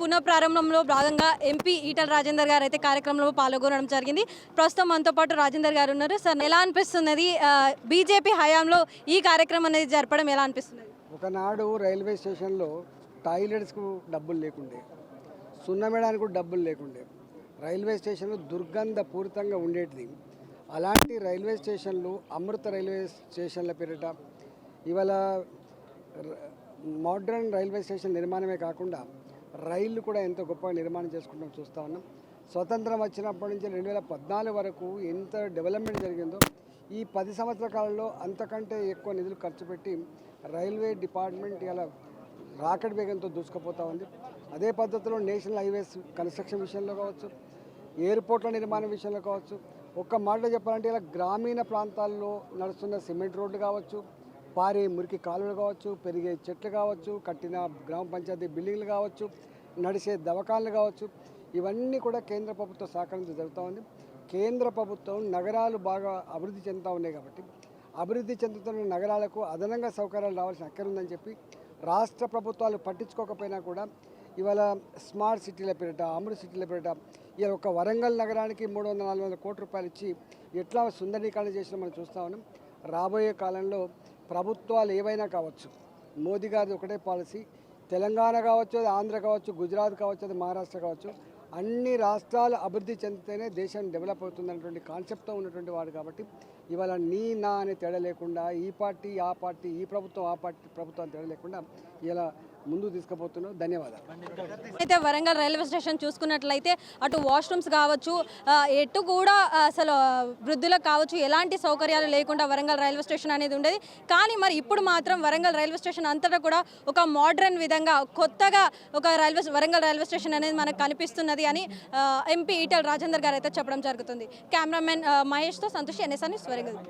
పునఃప్రారంభంలో భాగంగా ఎంపీ ఈటల రాజేందర్ గారు అయితే కార్యక్రమంలో పాల్గొనడం జరిగింది. ప్రస్తుతం మనతో పాటు రాజేందర్ గారు ఉన్నారు. సార్, ఎలా అనిపిస్తున్నది బీజేపీ హయాంలో ఈ కార్యక్రమం అనేది జరపడం ఎలా అనిపిస్తున్నది? ఒకనాడు రైల్వే స్టేషన్లో టాయిలెట్స్కు డబ్బులు లేకుండే, సున్నమేయడానికి కూడా డబ్బులు లేకుండే, రైల్వే స్టేషన్లు దుర్గంధపూరితంగా ఉండేటిది. అలాంటి రైల్వే స్టేషన్లు అమృత రైల్వే స్టేషన్ల పేరిట ఇవాళ మోడ్రన్ రైల్వే స్టేషన్ నిర్మాణమే కాకుండా రైళ్లు కూడా ఎంతో గొప్పగా నిర్మాణం చేసుకుంటాం చూస్తూ ఉన్నాం. స్వతంత్రం వచ్చినప్పటి నుంచి 2014 వరకు ఎంత డెవలప్మెంట్ జరిగిందో ఈ 10 సంవత్సరాల కాలంలో అంతకంటే ఎక్కువ నిధులు ఖర్చు పెట్టి రైల్వే డిపార్ట్మెంట్ ఇలా రాకెట్ వేగంతో దూసుకుపోతూ ఉంది. అదే పద్ధతిలో నేషనల్ హైవేస్ కన్స్ట్రక్షన్ విషయంలో కావచ్చు, ఎయిర్పోర్ట్ల నిర్మాణం విషయంలో కావచ్చు, ఒక్క మాటలో చెప్పాలంటే ఇలా గ్రామీణ ప్రాంతాల్లో నడుస్తున్న సిమెంట్ రోడ్లు కావచ్చు, పారే మురికి కాలువలు కావచ్చు, పెరిగే చెట్లు కావచ్చు, కట్టిన గ్రామ పంచాయతీ బిల్డింగ్లు కావచ్చు, నడిచే దవాఖానలు కావచ్చు, ఇవన్నీ కూడా కేంద్ర ప్రభుత్వ సహకారంతో జరుగుతూ ఉంది. కేంద్ర ప్రభుత్వం నగరాలు బాగా అభివృద్ధి చెందుతూ ఉన్నాయి కాబట్టి అభివృద్ధి చెందుతున్న నగరాలకు అదనంగా సౌకర్యాలు రావాల్సిన అక్కర ఉందని చెప్పి రాష్ట్ర ప్రభుత్వాలు పట్టించుకోకపోయినా కూడా ఇవాళ స్మార్ట్ సిటీల పేరిట, అమృత్ సిటీల పేరిట ఇవాళ ఒక వరంగల్ నగరానికి 300-400 కోట్ల రూపాయలు ఇచ్చి ఎట్లా సుందరీకరణ చేసినా మనం చూస్తూ ఉన్నాం. రాబోయే కాలంలో ప్రభుత్వాలు ఏవైనా కావచ్చు, మోదీ గారి ఒకటే పాలసీ, తెలంగాణ కావచ్చు, అది ఆంధ్ర కావచ్చు, గుజరాత్ కావచ్చు, అది మహారాష్ట్ర కావచ్చు, అన్ని రాష్ట్రాలు అభివృద్ధి చెందితేనే దేశం డెవలప్ అవుతుందన్నటువంటి కాన్సెప్ట్తో ఉన్నటువంటి వాడు కాబట్టి ఇవాళ నీ నా అనే తేడా లేకుండా ఈ పార్టీ ఆ పార్టీ, ఈ ప్రభుత్వం ఆ పార్టీ ప్రభుత్వం తేడా లేకుండా ఇలా ముందుకు తీసుకుపోతున్నాం. ధన్యవాదాలు. అయితే వరంగల్ రైల్వే స్టేషన్ చూసుకున్నట్లయితే అటు వాష్రూమ్స్ కావచ్చు, ఎటు కూడా అసలు వృద్ధులకు కావచ్చు ఎలాంటి సౌకర్యాలు లేకుండా వరంగల్ రైల్వే స్టేషన్ అనేది ఉండేది. కానీ మరి ఇప్పుడు మాత్రం వరంగల్ రైల్వే స్టేషన్ అంతటా కూడా ఒక మోడ్రన్ విధంగా కొత్తగా ఒక వరంగల్ రైల్వే స్టేషన్ అనేది మనకు కనిపిస్తున్నది అని ఎంపీ ఈటల రాజేందర్ గారు అయితే చెప్పడం జరుగుతుంది. కెమెరామెన్ మహేష్తో సంతోష్, NS న్యూస్, వరంగల్.